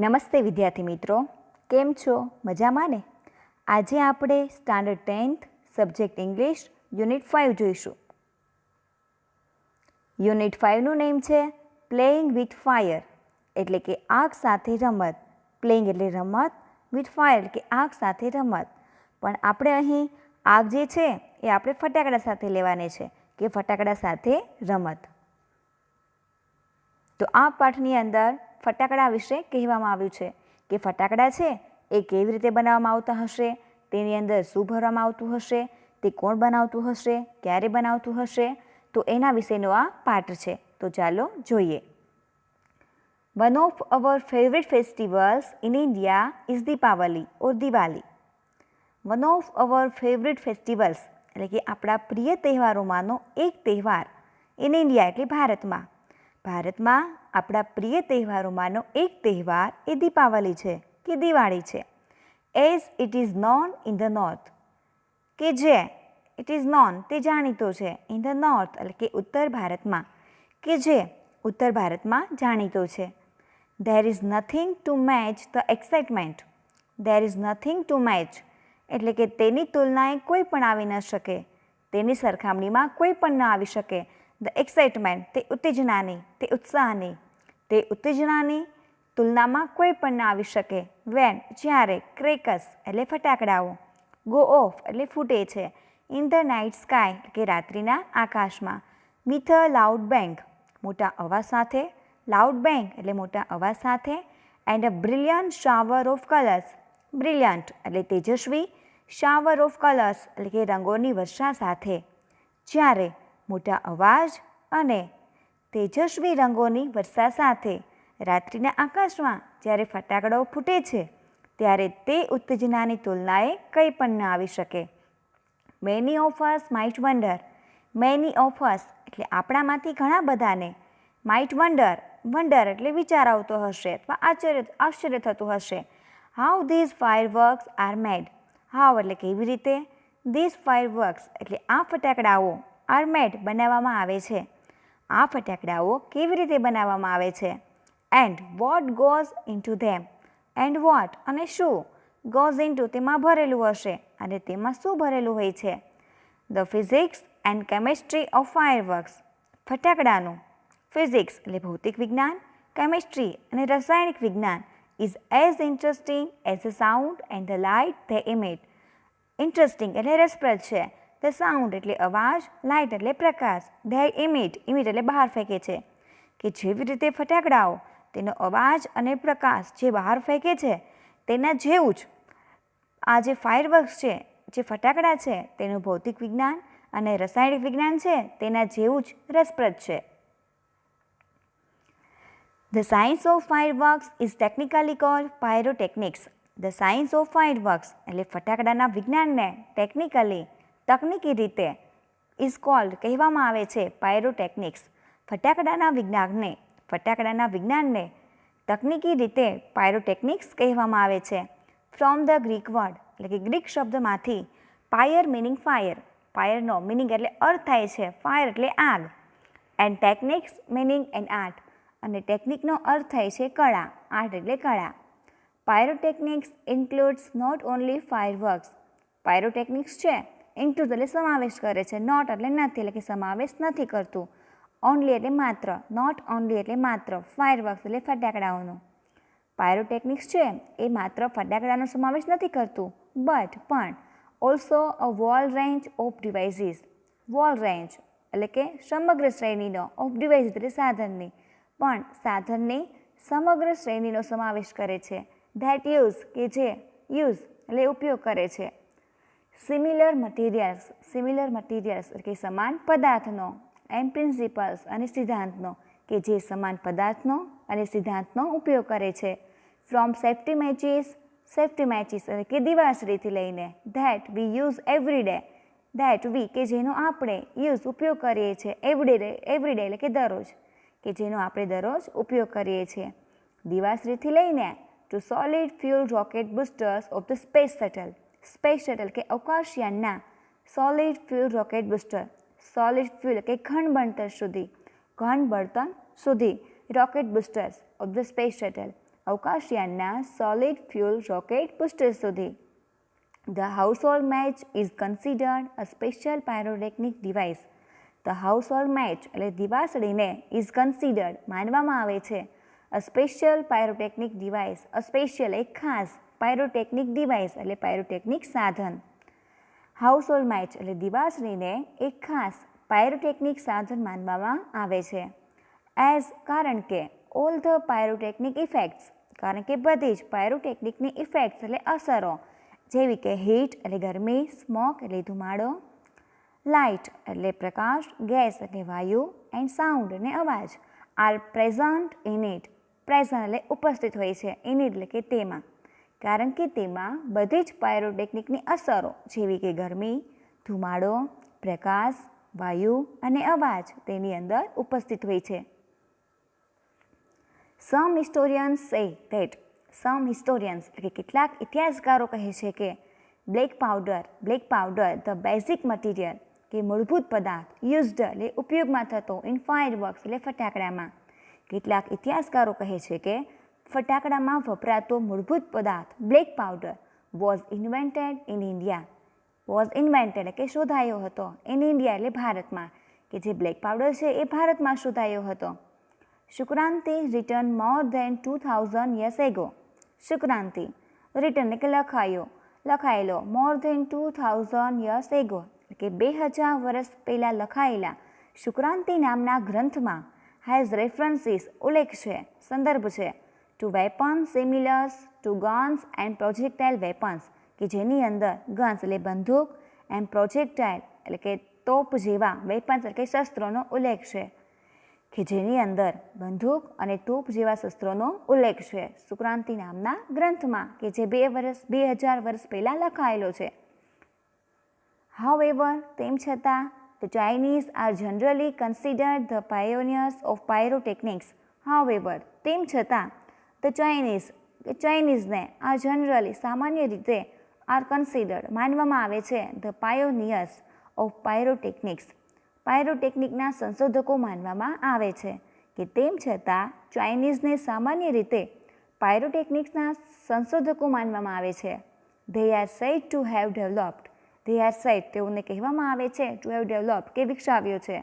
નમસ્તે વિદ્યાર્થી મિત્રો, કેમ છો? મજામાં ને? આજે આપણે standard 10th subject English unit 5 જોઈશું. યુનિટ 5નું નેમ છે પ્લેઇંગ વિથ ફાયર, એટલે કે આગ સાથે રમત. પ્લેઇંગ એટલે રમત, વિથ ફાયર એટલે કે આગ સાથે રમત. પણ આપણે અહીં આગ જે છે એ આપણે ફટાકડા સાથે લેવાની છે કે ફટાકડા સાથે રમત. તો આ પાઠની અંદર ફટાકડા વિશે કહેવામાં આવ્યું છે કે ફટાકડા છે એ કેવી રીતે બનાવવામાં આવતા હશે, તેની અંદર શું ભરવામાં આવતું હશે, તે કોણ બનાવતું હશે, ક્યારે બનાવતું હશે, તો એના વિશેનો આ પાઠ છે. તો ચાલો જોઈએ. One of our favourite festivals in India is Deepavali or Diwali. One of our favourite festivals એટલે કે આપણા પ્રિય તહેવારોમાંનો એક તહેવાર ઇન ઇન્ડિયા એટલે ભારતમાં. ભારતમાં આપણા પ્રિય તહેવારોમાંનો એક તહેવાર એ દીપાવલી છે કે દિવાળી છે. As it is known in the north, કે જે ઇટ ઇઝ નોન તે જાણીતો છે, ઇન ધ નોર્થ એટલે કે ઉત્તર ભારતમાં, કે જે ઉત્તર ભારતમાં જાણીતો છે. There is nothing to match the excitement. There is nothing to match એટલે કે તેની તુલનાએ કોઈ પણ આવી ન શકે, તેની સરખામણીમાં કોઈ પણ ન આવી શકે. ધ એક્સાઇટમેન્ટ તે ઉત્તેજનાની, તે ઉત્સાહની, તે ઉત્તેજનાની તુલનામાં કોઈ પણ ન આવી શકે. વેન જ્યારે, ક્રેકર્સ એટલે ફટાકડાઓ, ગો ઓફ એટલે ફૂટે છે, ઇન ધ નાઇટ સ્કાય કે રાત્રિના આકાશમાં, વિથ અ લાઉડ બેંગ મોટા અવાજ સાથે, લાઉડ બેંગ એટલે મોટા અવાજ સાથે, and a brilliant shower of colours. Brilliant એટલે તેજસ્વી, શાવર ઓફ કલર્સ એટલે કે રંગોની વર્ષા સાથે. જ્યારે મોટા અવાજ અને તેજસ્વી રંગોની વર્ષા સાથે રાત્રિના આકાશમાં જ્યારે ફટાકડાઓ ફૂટે છે ત્યારે તે ઉત્તેજનાની તુલનાએ કંઈ પણ ન આવી શકે. Many of us might wonder. Many of us એટલે આપણામાંથી ઘણા બધાને, માઇટ વન્ડર, વન્ડર એટલે વિચાર આવતો હશે અથવા આશ્ચર્ય થતું હશે. How these fireworks are made. How એટલે કેવી રીતે, ધીઝ ફાયરવર્ક્સ એટલે આ ફટાકડાઓ, આર મેડ બનાવવામાં આવે છે. આ ફટાકડાઓ કેવી રીતે બનાવવામાં આવે છે. And what goes into them. And what અને શું, ગોઝ ઇન્ટુ તેમાં ભરેલું હશે, અને તેમાં શું ભરેલું હોય છે. The physics and chemistry of fireworks. ફટાકડાનું ફિઝિક્સ એટલે ભૌતિક વિજ્ઞાન, કેમેસ્ટ્રી અને રાસાયણિક વિજ્ઞાન is as interesting as the sound and the light they emit. Interesting એટલે રસપ્રદ છે. ધ સાઉન્ડ એટલે અવાજ, લાઇટ એટલે પ્રકાશ, ધે ઇમિટ, ઇમિટ એટલે બહાર ફેંકે છે. કે જેવી રીતે ફટાકડાઓ તેનો અવાજ અને પ્રકાશ જે બહાર ફેંકે છે તેના જેવું જ આ જે ફાયરવર્ક્સ છે, જે ફટાકડા છે, તેનું ભૌતિક વિજ્ઞાન અને રાસાયણિક વિજ્ઞાન છે તેના જેવું જ રસપ્રદ છે. The science of fireworks is technically called pyrotechnics. The science of fireworks એટલે ફટાકડાના વિજ્ઞાનને ટેકનિકલી, તકનીકી રીતે, ઇઝ કોલ્ડ કહેવામાં આવે છે પાયરોટેકનિક્સ. ફટાકડાના વિજ્ઞાનને તકનીકી રીતે પાયરોટેકનિક્સ કહેવામાં આવે છે. ફ્રોમ ધ ગ્રીક વર્ડ એટલે કે ગ્રીક શબ્દમાંથી, પાયર મિનિંગ ફાયર, ફાયરનો મિનિંગ એટલે અર્થ થાય છે, ફાયર એટલે આગ, and technics meaning and art અને ટેકનિકનો અર્થ થાય છે કળા, આર્ટ એટલે કળા. Pyrotechnics includes not only fireworks. Pyrotechnics છે ઇન્ક્લુડ એટલે સમાવેશ કરે છે, નોટ એટલે નથી એટલે કે સમાવેશ નથી કરતું, ઓનલી એટલે માત્ર, નોટ ઓનલી એટલે માત્ર, ફાયરવર્ક્સ એટલે ફટાકડાઓનો. પાયરોટેકનિક્સ છે એ માત્ર ફટાકડાનો સમાવેશ નથી કરતું, બટ પણ also a wall range of devices. Wall range એટલે કે સમગ્ર શ્રેણીનો, ઓફ ડિવાઇસીસ એટલે સાધનની, પણ સાધનની સમગ્ર શ્રેણીનો સમાવેશ કરે છે. ધેટ યુઝ કે જે, યુઝ એટલે ઉપયોગ કરે છે. Similar materials. સિમિલર મટીરિયલ્સ એટલે કે સમાન પદાર્થનો, એન્ડ પ્રિન્સિપલ્સ અને સિદ્ધાંતનો, કે જે સમાન પદાર્થનો અને સિદ્ધાંતનો ઉપયોગ કરે છે. From safety matches. Safety matches એટલે કે દિવાસળીથી લઈને, that we use every day. That we કે જેનો આપણે યુઝ ઉપયોગ કરીએ છીએ, એવરી ડે એટલે કે દરરોજ, કે જેનો આપણે દરરોજ ઉપયોગ કરીએ છીએ. દિવાસળીથી લઈને to solid fuel rocket boosters of the space shuttle. Space shuttle કે અવકાશયાનના solid fuel rocket booster, solid fuel કે ઘન બળતણ સુધી rocket boosters of the space shuttle, અવકાશયાનના સોલિડ ફ્યુલ રોકેટ બુસ્ટર સુધી. The household match is considered a special pyrotechnic device. The household match એટલે દિવાસળીને is considered માનવામાં આવે છે a special pyrotechnic device. a special એક ખાસ pyrotechnic device એટલે pyrotechnic સાધન. હાઉસહોલ્ડ મેચ એટલે દિવાસળીને એક ખાસ પાયરોટેકનિક સાધન માનવામાં આવે છે. એઝ કારણ કે ઓલ ધ પાયરોટેકનિક ઇફેક્ટ્સ કારણ કે બધી જ પાયરોટેકનિકની ઇફેક્ટ્સ એટલે અસરો જેવી કે હીટ એટલે ગરમી, સ્મોક એટલે ધુમાડો, લાઇટ એટલે પ્રકાશ, ગેસ એટલે વાયુ એન્ડ સાઉન્ડ એટલે અવાજ are present in it. Present એટલે ઉપસ્થિત હોય છે, ઇન ઇટ એટલે કે તેમાં, કારણ કે તેમાં બધી જ પાયરોટેકનિકની અસરો જેવી કે ગરમી, ધુમાડો, પ્રકાશ, વાયુ અને અવાજ તેની અંદર ઉપસ્થિત હોય છે. સમ હિસ્ટોરિયન્સ સે ધેટ એટલે કે કેટલાક ઇતિહાસકારો કહે છે કે black powder the basic material કે મૂળભૂત પદાર્થ યુઝડ એટલે ઉપયોગમાં થતો ઇન ફાયરવર્ક્સ એટલે ફટાકડામાં. કેટલાક ઇતિહાસકારો કહે છે કે ફટાકડામાં વપરાતો મૂળભૂત પદાર્થ black powder was invented in India. Was invented એટલે કે શોધાયો હતો, ઇન ઇન્ડિયા એટલે ભારતમાં, કે જે બ્લેક પાવડર છે એ ભારતમાં શોધાયો હતો. Shukraniti written more than 2000 years ago. Shukraniti written એટલે કે લખાયેલો મોર ધેન 2000 years ago એટલે કે 2000 વર્ષ પહેલાં લખાયેલા શુક્રાંતિ નામના ગ્રંથમાં હેઝ રેફરન્સીસ ઉલ્લેખ છે, સંદર્ભ છે to weapons similars to guns and projectile weapons કે જેની અંદર ગન્સ એટલે બંદૂક એન્ડ પ્રોજેક્ટાઇલ એટલે કે તોપ જેવા વેપન્સ એટલે કે શસ્ત્રોનો ઉલ્લેખ છે, કે જેની અંદર બંદૂક અને તોપ જેવા શસ્ત્રોનો ઉલ્લેખ છે શુક્રાંતિ નામના ગ્રંથમાં કે જે 2000 વર્ષ પહેલાં લખાયેલો છે. હાઉએવર તેમ છતાં the Chinese are generally considered the pioneers of pyrotechnics. However તેમ છતાં the ચાઇનીઝને આ જનરલી સામાન્ય રીતે આર કન્સિડર્ડ માનવામાં આવે છે ધ પાયોનિયર્સ ઓફ પાયરોટેકનિકના સંશોધકો માનવામાં આવે છે, કે તેમ છતાં ચાઇનીઝને સામાન્ય રીતે પાયરોટેકનિક્સના સંશોધકો માનવામાં આવે છે. They are said to have developed. તેઓને કહેવામાં આવે છે ટુ હેવ ડેવલપ્ડ કે વિકસાવ્યો છે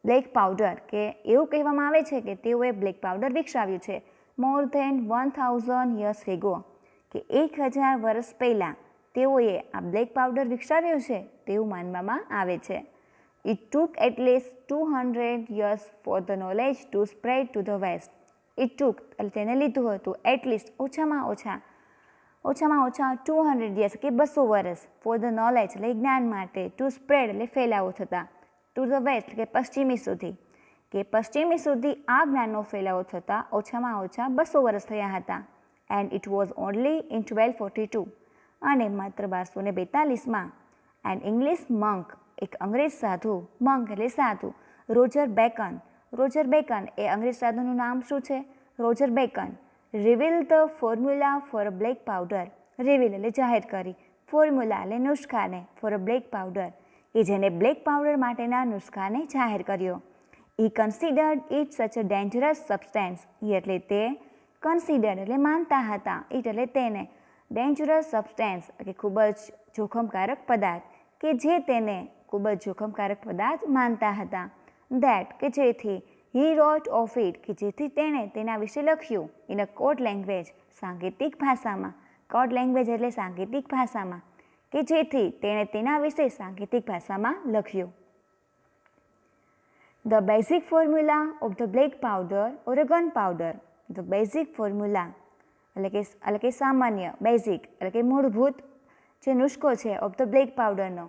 બ્લેક પાવડર, કે એવું કહેવામાં આવે છે કે તેઓએ બ્લેક પાવડર વિકસાવ્યું છે મોર ધેન 1000 years ago કે 1000 વર્ષ પહેલાં તેઓએ આ બ્લેક પાવડર વિકસાવ્યો છે તેવું માનવામાં આવે છે. It took at least 200 years for the knowledge to spread to the west. It took એટલે તેને લીધું હતું એટલીસ્ટ ઓછામાં ઓછા 200 years કે 200 વર્ષ ફોર ધ નોલેજ એટલે જ્ઞાન માટે, ટુ સ્પ્રેડ એટલે ફેલાવો થતા, ટુ ધ વેસ્ટ એટલે પશ્ચિમી સુધી, કે પશ્ચિમી સુધી આ જ્ઞાનનો ફેલાવો થતાં ઓછામાં ઓછા 200 વર્ષ થયા હતા. And it was only in 1242 અને માત્ર 1242માં એન્ડ ઇંગ્લિશ મંક એક અંગ્રેજ સાધુ, મંક એટલે સાધુ, રોજર બેકન એ અંગ્રેજ સાધુનું નામ શું છે? Roger Bacon reveal the formula for black powder. Reveal એટલે જાહેર કરી, ફોર્મ્યુલા એટલે નુસ્ખાને, ફોર અ બ્લેક પાવડર કે જેને બ્લેક પાવડર માટેના નુસ્ખાને જાહેર કર્યો. He considered it such a dangerous substance. એટલે તે કન્સિડર્ડ એટલે માનતા હતા, ઇટ એટલે તેને, ડેન્જરસ સબસ્ટેન્સ કે ખૂબ જ જોખમકારક પદાર્થ, કે જે તેને ખૂબ જ જોખમકારક પદાર્થ માનતા હતા. ધેટ કે જેથી હી રોટ ઓફ ઇટ કે જેથી તેણે તેના વિશે લખ્યું ઇન અ કોડ લેંગ્વેજ સાંકેતિક ભાષામાં. કોડ લેંગ્વેજ એટલે સાંકેતિક ભાષામાં, કે જેથી તેણે તેના વિશે સાંકેતિક ભાષામાં લખ્યું. The basic formula of the black powder or a gunpowder. The basic formula એટલે કે સામાન્ય, બેઝિક એટલે કે મૂળભૂત જે નુસ્ખો છે ઓફ ધ બ્લેક પાવડરનો,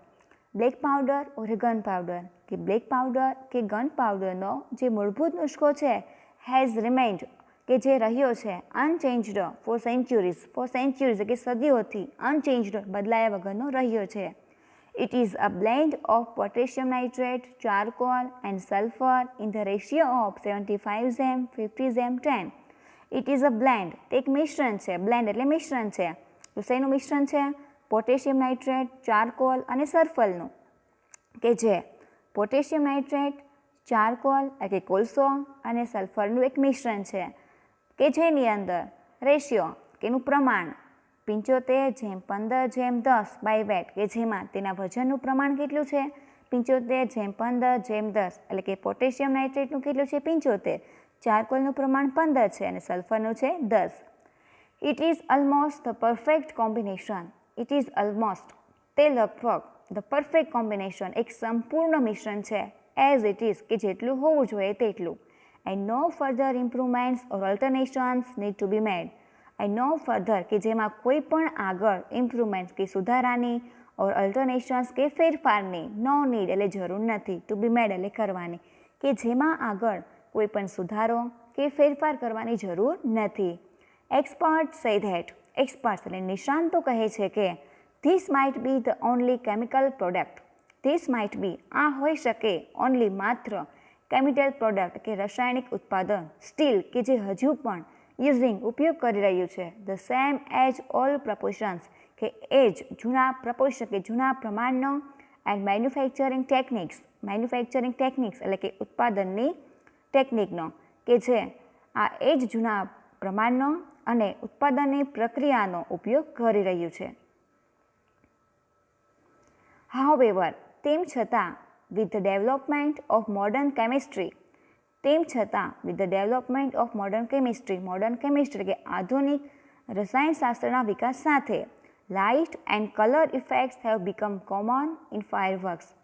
black powder or gun powder કે બ્લેક પાવડર કે ગન પાવડરનો જે મૂળભૂત નુસ્ખો છે હેઝ રિમેન્ડ કે જે રહ્યો છે અનચેન્જડ ફોર સેન્ચુરીઝ કે સદીઓથી અનચેન્જડ બદલાયા વગરનો રહ્યો છે. It is a blend of potassium nitrate, charcoal and sulfur in the ratio of 75 50 It is a blend. એક મિશ્રણ છે, બ્લેન્ડ એટલે મિશ્રણ છે. તો શેનું મિશ્રણ છે? પોટેશિયમ નાઇટ્રેટ, ચારકોલ અને સલ્ફરનું, કે જે પોટેશિયમ નાઇટ્રેટ, ચારકોલ એટલે કે કોલસો અને સલ્ફરનું એક મિશ્રણ છે. કે જેની અંદર રેશિયો કે એનું પ્રમાણ 75:15:10 બાય વેટ, કે જેમાં તેના વજનનું પ્રમાણ કેટલું છે 75:15:10, એટલે કે પોટેશિયમ નાઇટ્રેટનું કેટલું છે 75, ચારકોલનું પ્રમાણ 15 છે અને સલ્ફરનું છે 10. It is almost the perfect combination. It is almost, તે લગભગ, ધ પરફેક્ટ કોમ્બિનેશન, એક સંપૂર્ણ મિશ્રણ છે, એઝ ઇટ ઇઝ, કે જેટલું હોવું જોઈએ તેટલું. And no further improvements or alternations need to be made. And no further, કે જેમાં કોઈ પણ આગળ ઇમ્પ્રુવમેન્ટ કે સુધારાની, ઓર અલ્ટરનેશન્સ કે ફેરફારની, નો નીડ એટલે જરૂર નથી, ટુ બી મેડ એટલે કરવાની, કે જેમાં આગળ કોઈ પણ સુધારો કે ફેરફાર કરવાની જરૂર નથી. એક્સપર્ટ સે ધેટ, એક્સપર્ટ્સ એટલે નિષ્ણાંતો કહે છે કે this might be the only chemical product. This might be, આ હોઈ શકે, ઓનલી માત્ર, કેમિકલ પ્રોડક્ટ કે રાસાયણિક ઉત્પાદન, સ્ટીલ કે જે હજુ પણ યુઝિંગ ઉપયોગ કરી રહ્યું છે, the same age old proportions, કે એ જ જૂના પ્રપોર્શન કે જૂના પ્રમાણનો, and manufacturing techniques, manufacturing techniques એટલે કે ઉત્પાદનની ટેકનિકનો, કે જે આ એ જ જૂના પ્રમાણનો અને ઉત્પાદનની પ્રક્રિયાનો ઉપયોગ કરી રહ્યું છે. હાઉએવર, તેમ છતાં, with the development of modern chemistry, તેમ છતાં, with the development of modern chemistry કે આધુનિક રસાયણશાસ્ત્રના વિકાસ સાથે, light and colour effects have become common in fireworks,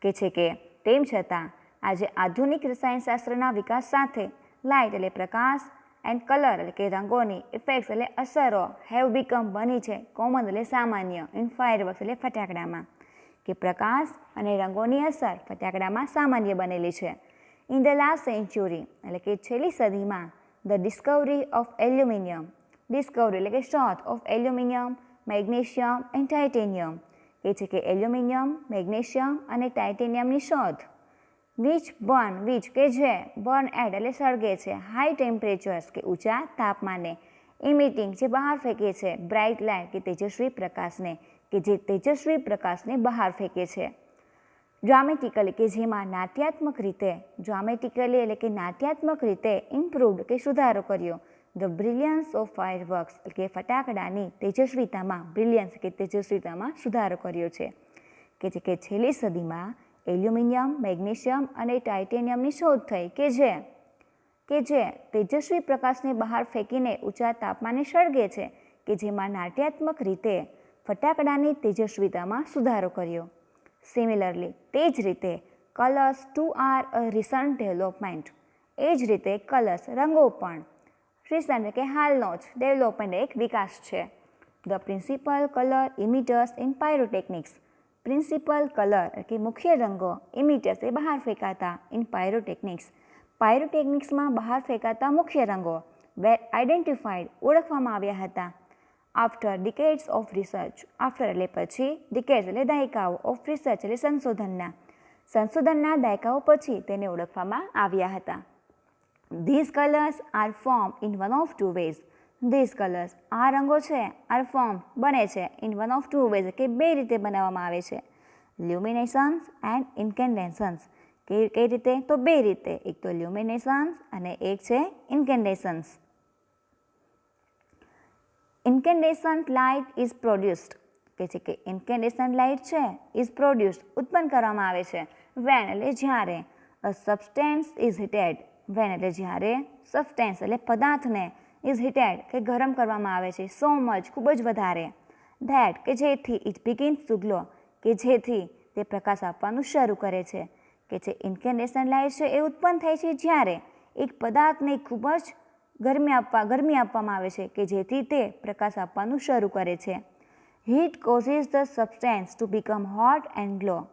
કે છે કે તેમ છતાં આજે આધુનિક રસાયણશાસ્ત્રના વિકાસ સાથે લાઇટ એટલે પ્રકાશ, એન્ડ કલર એટલે કે રંગોની, ઇફેક્ટ્સ એટલે અસરો, હેવ બીકમ બની છે, કોમન એટલે સામાન્ય, ઇન ફાયરવર્ક્સ એટલે ફટાકડામાં, કે પ્રકાશ અને રંગોની અસર ફટાકડામાં સામાન્ય બનેલી છે. ઇન ધ લાસ્ટ સેન્ચુરી એટલે કે છેલ્લી સદીમાં, the Discovery of aluminium, Discovery એટલે કે શોધ, of aluminium, magnesium and titanium, કે છે કે એલ્યુમિનિયમ, મેગ્નેશિયમ અને ટાઇટેનિયમની શોધ. વિચ કે જે બર્ન એટ એટલે સળગે છે, હાઈ ટેમ્પરેચર્સ કે ઊંચા તાપમાને, ઇમિટિંગ જે બહાર ફેંકે છે, બ્રાઇટ લાઇટ કે તેજસ્વી પ્રકાશને, કે જે તેજસ્વી પ્રકાશને બહાર ફેંકે છે. ડ્રામેટિકલી કે જેમાં નાટ્યાત્મક રીતે, ડ્રામેટિકલી એટલે કે નાટ્યાત્મક રીતે ઇમ્પ્રુવડ કે સુધારો કર્યો. ધ બ્રિલિયન્સ ઓફ ફાયરવર્ક્સ એટલે કે ફટાકડાની તેજસ્વીતામાં, બ્રિલિયન્સ કે તેજસ્વીતામાં સુધારો કર્યો છે, કે જે કે છેલ્લી સદીમાં એલ્યુમિનિયમ, મેગ્નેશિયમ અને ટાઇટેનિયમની શોધ થઈ, કે જે તેજસ્વી પ્રકાશને બહાર ફેંકીને ઊંચા તાપમાને સળગે છે, કે જેમાં નાટ્યાત્મક રીતે ફટાકડાની તેજસ્વીતામાં સુધારો કર્યો. સિમિલરલી, તે જ રીતે, colours too are a recent development, એ જ રીતે કલર્સ રંગો પણ રિસન્ટ એટલે કે હાલનો જ, ડેવલપમેન્ટ એક વિકાસ છે. The principal colour emitters in pyrotechnics, principal colour એટલે કે મુખ્ય રંગો, ઇમિટર્સ એ બહાર ફેંકાતા, ઇન પાયરોટેકનિક્સ, પાયરોટેકનિક્સમાં બહાર ફેંકાતા મુખ્ય રંગો, વેર આઇડેન્ટિફાઈડ ઓળખવામાં આવ્યા હતા. આફ્ટર ડિકેડ્સ ઓફ રિસર્ચ, આફ્ટર એટલે પછી, ડિકેડ્સ એટલે દાયકાઓ, ઓફ રિસર્ચ એટલે સંશોધનના દાયકાઓ પછી તેને ઓળખવામાં આવ્યા હતા. These colours are form in one of two ways, these colours આ રંગો છે, આર ફોર્મ બને છે, in one of two ways કે બે રીતે બનાવવામાં આવે છે. લ્યુમિનેશન્સ એન્ડ ઇન્કેન્ડેશન્સ, કઈ રીતે તો બે રીતે, એક તો લ્યુમિનેશન્સ અને એક છે ઇન્કેન્ડેશન્સ. ઇન્કેન્ડેશન્ટ લાઇટ ઇઝ પ્રોડ્યુસ્ડ, કે છે કે ઇન્કેન્ડેશન્ટ લાઇટ છે, ઇઝ પ્રોડ્યુસ્ડ ઉત્પન્ન કરવામાં આવે છે, વેન એટલે જ્યારે, અ સબસ્ટેન્સ ઇઝ હીટેડ, વેન એટલે જ્યારે, સબસ્ટેન્સ એટલે પદાર્થને, ઇઝ હીટેડ કે ગરમ કરવામાં આવે છે, સો મચ ખૂબ જ વધારે, ધેટ કે જેથી, ઇટ બિગિન્સ ટુ ગ્લો કે જેથી તે પ્રકાશ આપવાનું શરૂ કરે છે, કે જે ઇન્કેન્ડેશન્ટ લાઇટ છે એ ઉત્પન્ન થાય છે જ્યારે એક પદાર્થને ખૂબ જ ગરમી આપવામાં આવે છે, કે જેથી તે પ્રકાશ આપવાનું શરૂ કરે છે. Heat causes the substance to become hot and glow,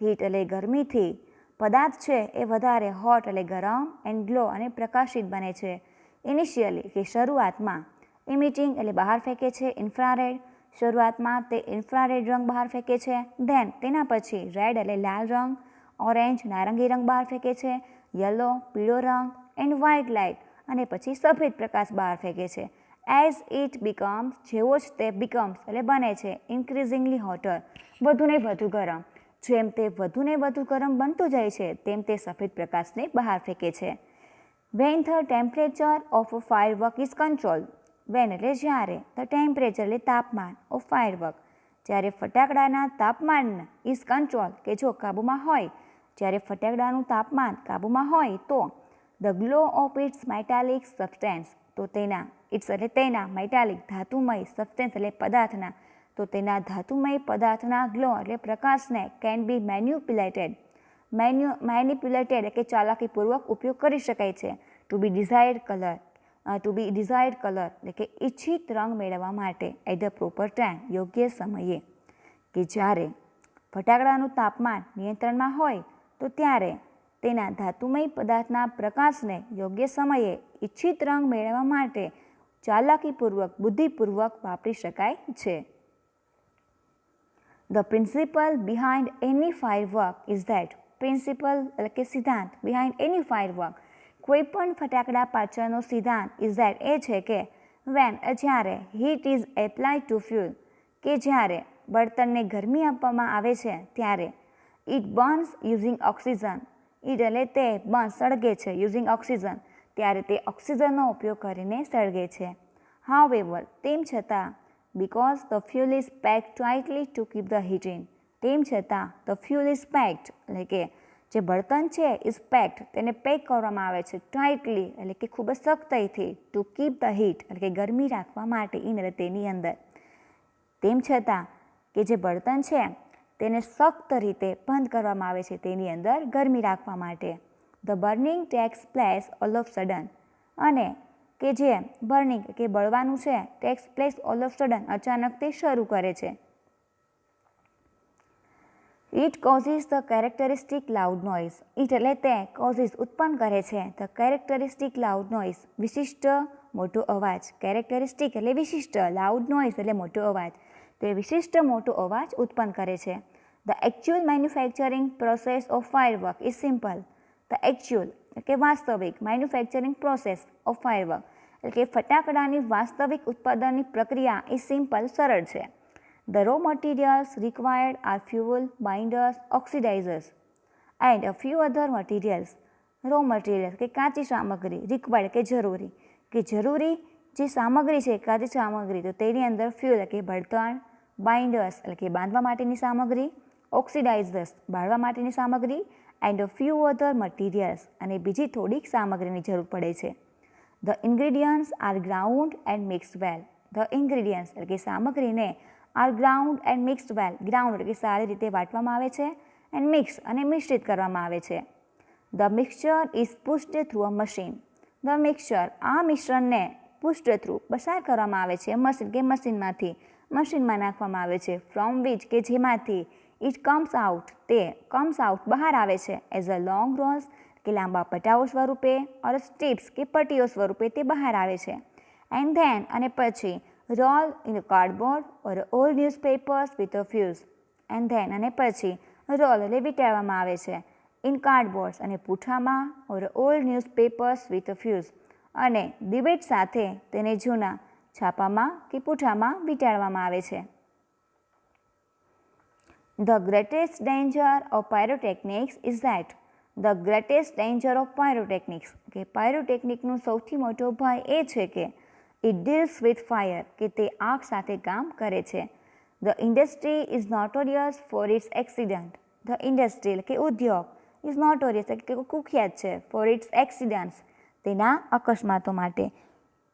heat એટલે ગરમીથી પદાર્થ છે એ વધારે હોટ એટલે ગરમ, એન્ડ ગ્લો અને પ્રકાશિત બને છે. ઇનિશિયલી કે શરૂઆતમાં, ઇમિટિંગ એટલે બહાર ફેંકે છે, ઇન્ફ્રારેડ, શરૂઆતમાં તે ઇન્ફ્રારેડ રંગ બહાર ફેંકે છે, ધેન તેના પછી રેડ એટલે લાલ રંગ, ઓરેન્જ નારંગી રંગ બહાર ફેંકે છે, યલો પીળો રંગ, એન્ડ વ્હાઇટ લાઇટ અને પછી સફેદ પ્રકાશ બહાર ફેંકે છે. એઝ ઇટ બીકમ્સ, જેવો જ તે બીકમ્સ એટલે બને છે, ઇન્ક્રીઝિંગલી હોટર વધુને વધુ ગરમ, જેમ તે વધુને વધુ ગરમ બનતું જાય છે તેમ તે સફેદ પ્રકાશને બહાર ફેંકે છે. When the temperature of a firework is control. When એટલે જ્યારે, ધ ટેમ્પરેચર એટલે તાપમાન, ઓફ ફાયરવર્ક જ્યારે ફટાકડાના તાપમાન ઇઝ કંટ્રોલ કે જો કાબૂમાં હોય, જ્યારે ફટાકડાનું તાપમાન કાબૂમાં હોય તો the glow of its metallic substance તો તેના ઇટ્સ એટલે તેના મેટાલિક ધાતુમય સબસ્ટેન્સ એટલે પદાર્થના તો તેના ધાતુમય પદાર્થના ગ્લો એટલે પ્રકાશને કેન બી મેન્યુપ્યુલેટેડ કે ચાલાકીપૂર્વક ઉપયોગ કરી શકાય છે ટુ બી ડિઝાયર્ડ કલર એટલે કે ઈચ્છિત રંગ મેળવવા માટે એટ ધ પ્રોપર ટાઈમ યોગ્ય સમયે. કે જ્યારે ફટાકડાનું તાપમાન નિયંત્રણમાં હોય તો ત્યારે તેના ધાતુમય પદાર્થના પ્રકાશને યોગ્ય સમયે ઈચ્છિત રંગ મેળવવા માટે ચાલાકીપૂર્વક બુદ્ધિપૂર્વક વાપરી શકાય છે. The principle behind any firework is that principal એટલે કે સિદ્ધાંત બિહાઇન્ડ એની ફાયરવર્ક કોઈ પણ ફટાકડા પાછળનો સિદ્ધાંત ઇઝ ધેટ એ છે કે વેન જ્યારે heat is apply to fuel કે જ્યારે બળતણને ગરમી આપવામાં આવે છે ત્યારે it burns using oxygen it એટલે તે સળગે છે યુઝિંગ ઓક્સિજન ત્યારે તે ઓક્સિજનનો ઉપયોગ કરીને સળગે છે. હાઉએવર તેમ છતાં because the fuel is packed tightly to keep the heat in તેમ છતાં the fuel is packed એટલે કે જે બળતણ છે ઇઝ પેક્ડ તેને પેક કરવામાં આવે છે ટાઇટલી એટલે કે ખૂબ જ સખ્તાઈથી ટુ કીપ ધ હીટ એટલે કે ગરમી રાખવા માટે ઇન એટલે તેની અંદર. તેમ છતાં કે જે બળતણ છે તેને સખ્ત રીતે બંધ કરવામાં આવે છે તેની અંદર ગરમી રાખવા માટે. The burning tax place all of sudden અને કે જે બર્નિંગ કે બળવાનું છે tax place all of sudden અચાનક તે શરૂ કરે છે. It causes the characteristic loud noise it એટલે તે કોઝિસ ઉત્પન્ન કરે છે ધ કેરેક્ટરિસ્ટિક લાઉડ નોઇઝ વિશિષ્ટ મોટો અવાજ. કેરેક્ટરિસ્ટિક એટલે વિશિષ્ટ, લાઉડ નોઇઝ એટલે મોટો અવાજ, તે વિશિષ્ટ મોટો અવાજ ઉત્પન્ન કરે છે. The actual manufacturing process of firework is simple. The actual એટલે કે વાસ્તવિક મેન્યુફેક્ચરિંગ પ્રોસેસ ઓફ ફાયરવર્ક એટલે કે ફટાકડાની વાસ્તવિક ઉત્પાદનની પ્રક્રિયા એ સિમ્પલ સરળ છે. The raw materials required are fuel, binders, oxidizers and a few other materials. Raw materials કે કાચી સામગ્રી, required કે જરૂરી જે સામગ્રી છે કાચી સામગ્રી તો તેની અંદર fuel કે બળતણ, binders એટલે કે બાંધવા માટેની સામગ્રી, oxidizers બાળવા માટેની સામગ્રી and a few other materials અને બીજી થોડીક સામગ્રીની જરૂર પડે છે. The ingredients are ground and mixed well. The ingredients એટલે કે સામગ્રીને are ground and mixed well ground એટલે કે સારી રીતે વાટવામાં આવે છે એન્ડ મિક્સ અને મિશ્રિત કરવામાં આવે છે. The mixture is pushed through a machine. The mixture આ મિશ્રણને પુશ્ડ થ્રુ પસાર કરવામાં આવે છે મશીન કે મશીનમાં નાખવામાં આવે છે ફ્રોમ વિચ કે જેમાંથી ઇટ કમ્સ આઉટ તે કમ્સ આઉટ બહાર આવે છે એઝ અ લોંગ રોલ્સ કે લાંબા પટાઓ સ્વરૂપે ઓર સ્ટ્રીપ્સ કે પટ્ટીઓ સ્વરૂપે તે બહાર આવે છે. એન્ડ ધેન અને પછી roll in a cardboard or old newspapers with a fuse and then અને પછી રોલ એટલે વીંટાળવામાં આવે છે ઇન કાર્ડબોર્ડ્સ અને પૂંઠામાં or old newspapers with a fuse અને દિવેટ સાથે તેને જૂના છાપામાં કે પૂંઠામાં વીંટાળવામાં આવે છે. The greatest danger of pyrotechnics is that the greatest danger of pyrotechnics કે પાયરોટેકનિકનું સૌથી મોટો ભય એ છે કે ઇટ ડીલ્સ વિથ ફાયર કે તે આગ સાથે કામ કરે છે. The industry is notorious for its accident. The industry એટલે કે ઉદ્યોગ ઇઝ નોટોરિયસ એટલે કે કુખ્યાત છે ફોર ઇટ્સ એક્સિડન્ટ્સ તેના અકસ્માતો માટે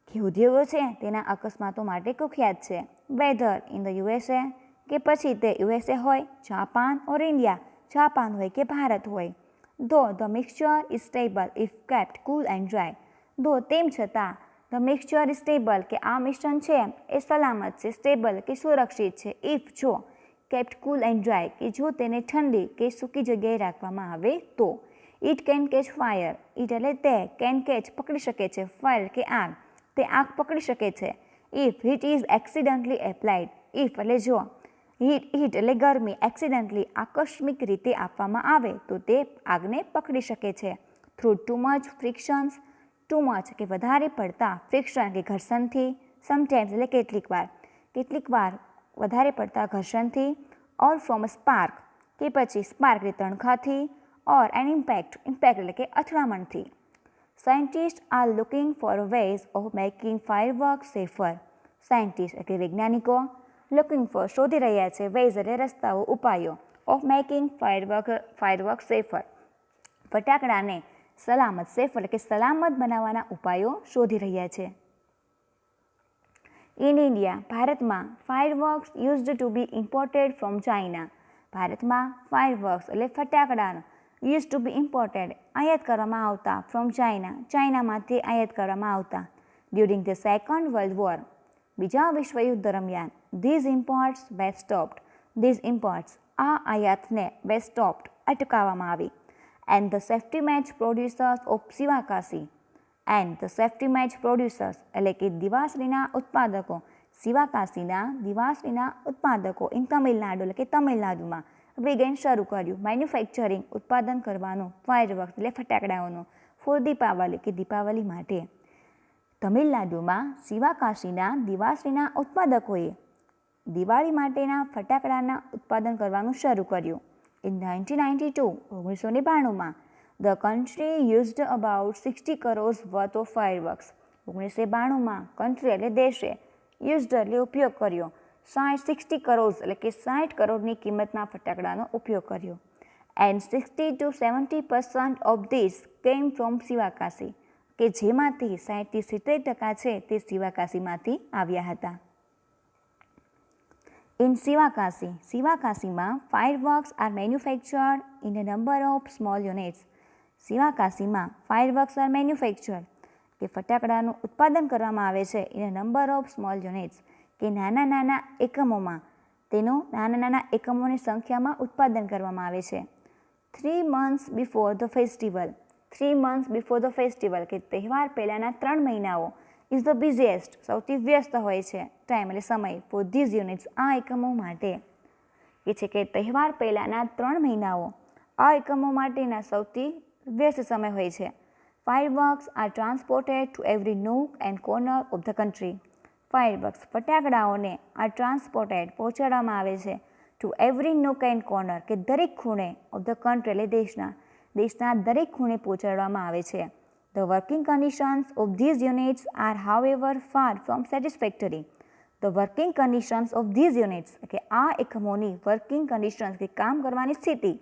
કે ઉદ્યોગો છે તેના અકસ્માતો માટે કુખ્યાત છે. વેધર ઇન ધ યુએસએ કે પછી તે યુએસએ હોય, જાપાન ઓર ઇન્ડિયા જાપાન હોય કે ભારત હોય. ધો the mixture is stable if kept cool and dry. ધો તેમ છતાં ધ મિક્સચર ઇઝ સ્ટેબલ કે આ મિશ્રણ છે એ સલામત છે, સ્ટેબલ કે સુરક્ષિત છે ઇફ જો કેપ્ટ કુલ એન્ડ ડ્રાય કે જો તેને ઠંડી કે સૂકી જગ્યાએ રાખવામાં આવે તો. It can catch fire. It એટલે તે કેન કેચ પકડી શકે છે, ફાયર કે આગ તે આગ પકડી શકે છે. If heat is accidentally applied. If એટલે જો હીટ એટલે ગરમી એક્સિડન્ટલી આકસ્મિક રીતે આપવામાં આવે તો તે આગને પકડી શકે છે. Through too much frictions too much કે વધારે પડતા ફ્રિક્શન કે ઘર્ષણથી, સમટાઇમ્સ એટલે કેટલીક વાર વધારે પડતા ઘર્ષણથી, ઓર ફ્રોમ સ્પાર્ક કે પછી સ્પાર્ક એટલે તણખાથી, ઓર એન ઇમ્પેક્ટ એટલે કે અથડામણથી. Scientist are looking for ways of making firework safer. Scientist એટલે વૈજ્ઞાનિકો લુકિંગ ફોર શોધી રહ્યા છે વેઝ એટલે રસ્તાઓ ઉપાયો ઓફ મેકિંગ ફાયરવર્ક સેફર ફટાકડાને સલામત સેફર એટલે કે સલામત બનાવવાના ઉપાયો શોધી રહ્યા છે. ઇન ઇન્ડિયા ભારતમાં fireworks used to be imported from China. ભારતમાં ફાયરવર્ક્સ એટલે ફટાકડાનો યુઝ ટુ બી ઇમ્પોર્ટેડ આયાત કરવામાં આવતા ફ્રોમ ચાઇનામાંથી આયાત કરવામાં આવતા during the second world war. બીજા વિશ્વયુદ્ધ દરમિયાન these imports were stopped. These imports આ આયાતને વેર સ્ટોપ્ડ અટકાવવામાં આવી. And the safety match producers of Sivakasi. And the safety match producers એટલે કે દિવાસળીના ઉત્પાદકો શિવાકાશીના દિવાસળીના ઉત્પાદકો ઇન તમિલનાડુ એટલે કે તમિલનાડુમાં વિગેન શરૂ કર્યું મેન્યુફેક્ચરિંગ ઉત્પાદન કરવાનું ફાયરવર્ક્સ એટલે ફટાકડાઓનું ફોર દીપાવલી કે દીપાવલી માટે. તમિલનાડુમાં શિવાકાશીના દિવાસળીના ઉત્પાદકોએ દિવાળી માટેના ફટાકડાના ઉત્પાદન કરવાનું શરૂ કર્યું. In 1992 the country used about 60 crores worth of fireworks. 1992 country એટલે દેશે યુઝડ એટલે ઉપયોગ કર્યો 60 કરોડ એટલે કે 60 કરોડની કિંમતના ફટાકડાનો ઉપયોગ કર્યો. And 60 to 70% of this came from Sivakasi કે જેમાંથી 60 થી 70% છે તે શિવાકાશીમાંથી આવ્યા હતા. ઇન શિવાકાશીમાં fireworks are manufactured in a number of small units. શિવાકાશીમાં ફાયરવર્ક્સ આર મેન્યુફેક્ચર્ડ કે ફટાકડાનું ઉત્પાદન કરવામાં આવે છે in a number of small units કે નાના નાના એકમોમાં તેનું નાના નાના એકમોની સંખ્યામાં ઉત્પાદન કરવામાં આવે છે. 3 months before the festival. 3 months before the festival કે તહેવાર પહેલાંના 3 મહિનાઓ ઇઝ ધ બિઝીએસ્ટ સૌથી વ્યસ્ત હોય છે ટાઈમ એટલે સમય ફોર ધીઝ યુનિટ્સ આ એકમો માટે એ છે કે તહેવાર પહેલાંના 3 મહિનાઓ આ એકમો માટેના સૌથી વ્યસ્ત સમય હોય છે. Fireworks are transported to every nook and corner of the country. Fireworks ફટાકડાઓને આ ટ્રાન્સપોર્ટેડ પહોંચાડવામાં આવે છે to every nook and corner કે દરેક ખૂણે ઓફ ધ કન્ટ્રી એટલે દેશના દરેક ખૂણે પહોંચાડવામાં આવે છે. The working conditions of these units are however far from satisfactory. The working conditions of these units કે આ એકમોની વર્કિંગ કન્ડિશન્સ કે કામ કરવાની સ્થિતિ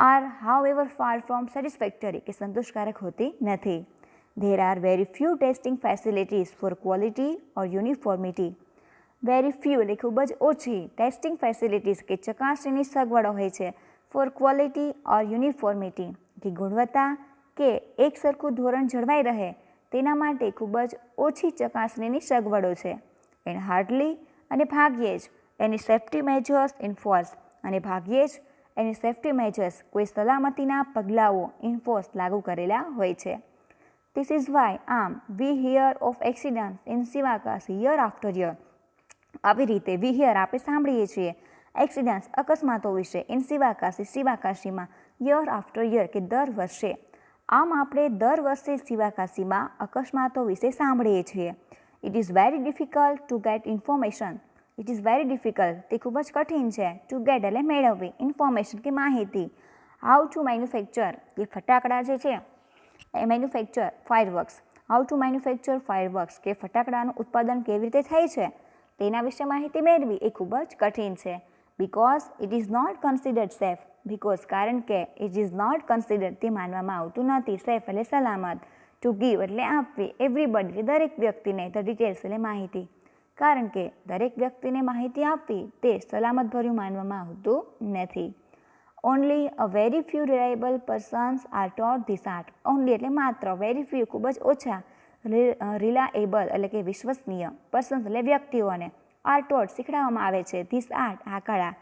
R however far from satisfactory કે સંતોષકારક હોતી નથી. There are very few testing facilities for quality or uniformity. Very few એટલે ખૂબ જ ઓછી ટેસ્ટિંગ ફેસિલિટીઝ કે ચકાસણીની સગવડો હોય છે ફોર ક્વોલિટી ઓર યુનિફોર્મિટી કે ગુણવત્તા કે એક સરખું ધોરણ જળવાઈ રહે તેના માટે ખૂબ જ ઓછી ચકાસણીની સગવડો છે. એન્ડ હાર્ડલી અને ભાગ્યે જ એની સેફ્ટી મેજર્સ ઇન્ફોર્સ અને ભાગ્યે જ એની સેફ્ટી મેજર્સ કોઈ સલામતીના પગલાઓ ઇન્ફોર્સ લાગુ કરેલા હોય છે. This is why we here of accident in Sivakasi year after year. આવી રીતે વી હિયર આપણે સાંભળીએ છીએ એક્સિડન્ટ્સ અકસ્માતો વિશે ઇન શિવાકાશીમાં યર આફ્ટર યર કે દર વર્ષે. આમ આપણે દર વર્ષે શિવાકાશીમાં અકસ્માતો વિશે સાંભળીએ છીએ. It is very difficult to gate information. It is very difficult તે ખૂબ જ કઠિન છે ટુ ગેટ એટલે મેળવવી ઇન્ફોર્મેશન કે માહિતી. હાઉ ટુ મેન્યુફેક્ચર એ ફટાકડા જે છે એ manufacture fireworks. How to manufacture fireworks કે ફટાકડાનું ઉત્પાદન કેવી રીતે થાય છે તેના વિશે માહિતી મેળવી એ ખૂબ જ કઠિન છે. Because it is not considered safe. Because કારણ કે ઇટ ઇઝ નોટ કન્સિડર્ડ તે માનવામાં આવતું નથી સેફ એટલે સલામત. ટુ ગીવ એટલે આપવી એવરીબડી દરેક વ્યક્તિને ધ ડિટેલ્સ એટલે માહિતી. કારણ કે દરેક વ્યક્તિને માહિતી આપવી તે સલામતભર્યું માનવામાં આવતું નથી. Only a very few reliable persons are taught this art. Only એટલે માત્ર વેરી ફ્યુ ખૂબ જ ઓછા રિલાયેબલ એટલે કે વિશ્વસનીય પર્સન્સ એટલે વ્યક્તિઓને આર ટોટ શીખડાવવામાં આવે છે ધીસ આર્ટ આ કળા.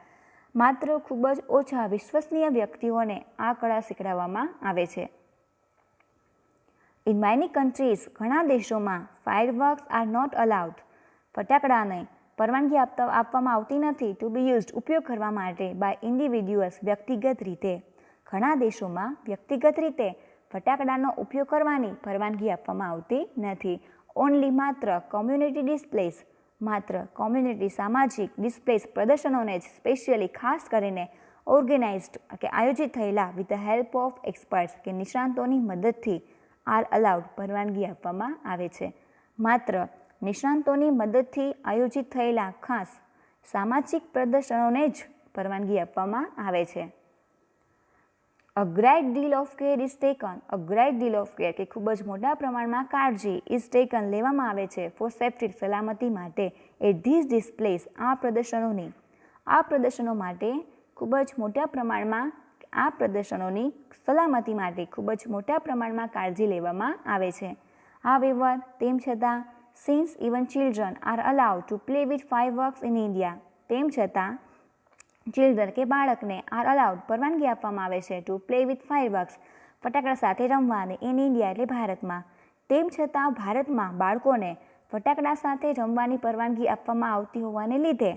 માત્ર ખૂબ જ ઓછા વિશ્વસનીય વ્યક્તિઓને આ કળા શીખડાવવામાં આવે છે. ઇન મેની કન્ટ્રીઝ ઘણા દેશોમાં ફાયરવર્ક્સ આર નોટ અલાઉડ. ફટાકડાને પરવાનગી આપવામાં આવતી નથી ટુ બી યુઝડ ઉપયોગ કરવા માટે બાય ઇન્ડિવિડ્યુઅલ્સ વ્યક્તિગત રીતે. ઘણા દેશોમાં વ્યક્તિગત રીતે ફટાકડાનો ઉપયોગ કરવાની પરવાનગી આપવામાં આવતી નથી. ઓનલી માત્ર કોમ્યુનિટી ડિસ્પ્લેસ માત્ર કોમ્યુનિટી સામાજિક ડિસ્પ્લેસ પ્રદર્શનોને જ સ્પેશિયલી ખાસ કરીને ઓર્ગેનાઇઝડ કે આયોજિત થયેલા with the help of experts કે નિષ્ણાંતોની મદદથી આર અલાઉડ પરવાનગી આપવામાં આવે છે. માત્ર નિષ્ણાંતોની મદદથી આયોજિત થયેલા ખાસ સામાજિક પ્રદર્શનોને જ પરવાનગી આપવામાં આવે છે. A great deal of care is taken. A great deal of care કે ખૂબ જ મોટા પ્રમાણમાં કાળજી ઇઝ ટેકન લેવામાં આવે છે ફોર સેફ્ટી સલામતી માટે એટ ધીસ ડિસ્પ્લેસ આ પ્રદર્શનો માટે ખૂબ જ મોટા પ્રમાણમાં સલામતી માટે ખૂબ જ મોટા પ્રમાણમાં કાળજી લેવામાં આવે છે. હાવેવર તેમ છતાં since even children are allowed to play with fireworks in India તેમ છતાં ચિલ્ડ્રન કે બાળકને આર અલાઉડ પરવાનગી આપવામાં આવે છે ટુ પ્લે વિથ ફાયરવર્ક્સ ફટાકડા સાથે રમવાની ઇન ઇન્ડિયા એટલે ભારતમાં. તેમ છતાં ભારતમાં બાળકોને ફટાકડા સાથે રમવાની પરવાનગી આપવામાં આવતી હોવાને લીધે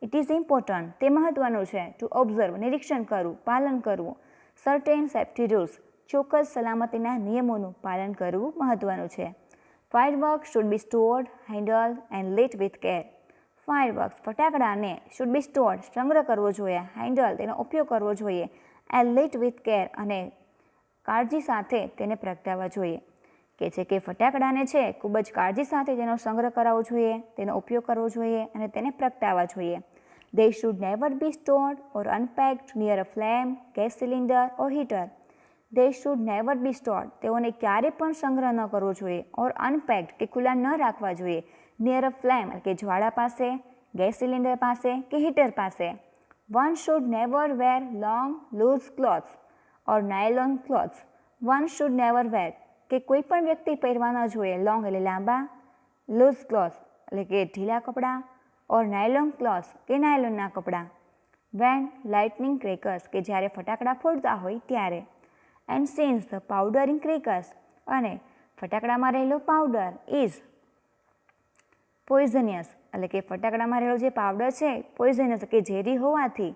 ઇટ ઇઝ ઇમ્પોર્ટન્ટ તે મહત્ત્વનું છે ટુ ઓબ્ઝર્વ નિરીક્ષણ કરવું પાલન કરવું સર્ટેન સેફ્ટી રૂલ્સ ચોક્કસ સલામતીના નિયમોનું પાલન કરવું મહત્ત્વનું છે. Firework should be stored handled and lit with care. Fireworks ફટાકડાને શુડ બી સ્ટોર્ડ સંગ્રહ કરવો જોઈએ, હેન્ડલ તેનો ઉપયોગ કરવો જોઈએ, એન્ડ લીટ વિથ કેર અને કાળજી સાથે તેને પ્રગટાવવા જોઈએ. કે છે કે ફટાકડાને છે ખૂબ જ કાળજી સાથે તેનો સંગ્રહ કરાવવો જોઈએ, તેનો ઉપયોગ કરવો જોઈએ અને તેને પ્રગટાવવા જોઈએ. They should never be stored or unpacked near a flame, gas cylinder or heater. They should never be stored. તેઓને ક્યારે પણ સંગ્રહ ન કરવો જોઈએ or unpacked કે ખુલ્લા ન રાખવા જોઈએ near a flame કે જ્વાળા પાસે, ગેસ સિલિન્ડર પાસે કે હીટર પાસે. One should never wear long loose clothes or nylon clothes. One should never wear કે કોઈ પણ વ્યક્તિ પહેરવા ન જોઈએ લોંગ એટલે લાંબા, લૂઝ ક્લોથ એટલે કે ઢીલા કપડાં ઓર નાયલોન ક્લોથ કે નાયલોનના કપડાં. વેન લાઇટનિંગ ક્રેકર્સ કે જ્યારે ફટાકડા ફોડતા હોય ત્યારે. And since the powder in crackers અને ફટાકડામાં રહેલો પાવડર ઇઝ પોઈઝનિયસ એટલે કે ફટાકડામાં રહેલો જે પાવડર છે પોઈઝનિયસ કે ઝેરી હોવાથી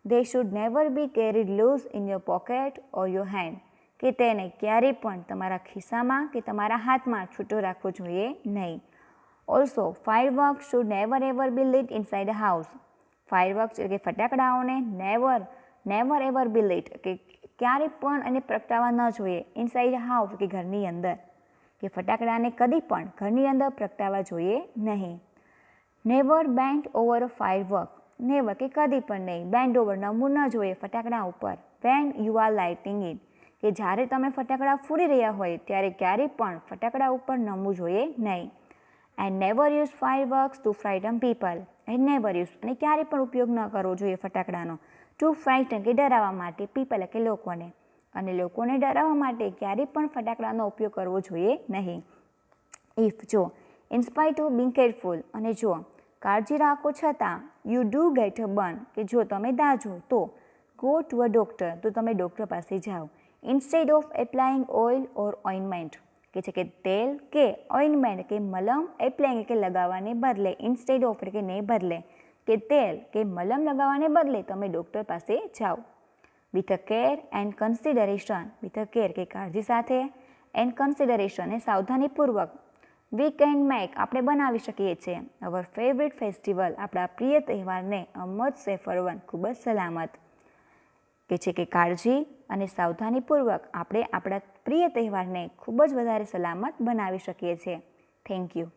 they should never be carried loose in your pocket or your hand કે તેને ક્યારેય પણ તમારા ખિસ્સામાં કે તમારા હાથમાં છૂટો રાખવો જોઈએ નહીં. Also firework should never ever be lit inside a house. Fireworks એટલે કે ફટાકડાઓને નેવર એવર બી લીટ કે ક્યારેય પણ એને પ્રગટાવવા ન જોઈએ ઇનસાઇડ હાઉસ કે ઘરની અંદર કે ફટાકડાને કદી પણ ઘરની અંદર પ્રગટાવવા જોઈએ નહીં. Never band over a firework. Never કે કદી પણ નહીં બેન્ડ ઓવર નમવું ન જોઈએ ફટાકડા ઉપર when you are lighting it કે જ્યારે તમે ફટાકડા ફોડી રહ્યા હોય ત્યારે ક્યારેય પણ ફટાકડા ઉપર નમવું જોઈએ નહીં. And never use fireworks to frighten people. And never use અને ક્યારેય પણ ઉપયોગ ન કરવો જોઈએ ફટાકડાનો ટુ ફ્રાઇટન કે ડરાવવા માટે પીપલ કે લોકોને અને લોકોને ડરાવવા માટે ક્યારેય પણ ફટાકડાનો ઉપયોગ કરવો જોઈએ નહીં. ઇફ જો ઇન્સ્પાઇટ ઓફ બિંગ કેરફુલ અને જો કાળજી રાખો છતાં you do get a burn કે જો તમે દાજો તો ગો ટુ અ ડૉક્ટર તો તમે ડૉક્ટર પાસે જાઓ. Instead of applying oil or ointment કે છે કે તેલ કે ઓઇન્ટમેન્ટ કે મલમ એપ્લાઇંગ કે લગાવવાને બદલે ઇન્સ્ટેડ ઓફ કે ને બદલે કે તેલ કે મલમ લગાવવાને બદલે તમે ડૉક્ટર પાસે જાઓ. With a care and consideration with a care કે કાળજી સાથે એન્ડ કન્સિડરેશન એ સાવધાનીપૂર્વક વી કેન મેક આપણે બનાવી શકીએ છીએ અવર ફેવરિટ ફેસ્ટિવલ આપણા પ્રિય તહેવારને અ મચ સેફર વન ખૂબ જ સલામત કે છે કે કાળજી અને સાવધાનીપૂર્વક આપણે આપણા પ્રિય તહેવારને ખૂબ જ વધારે સલામત બનાવી શકીએ છીએ. Thank you.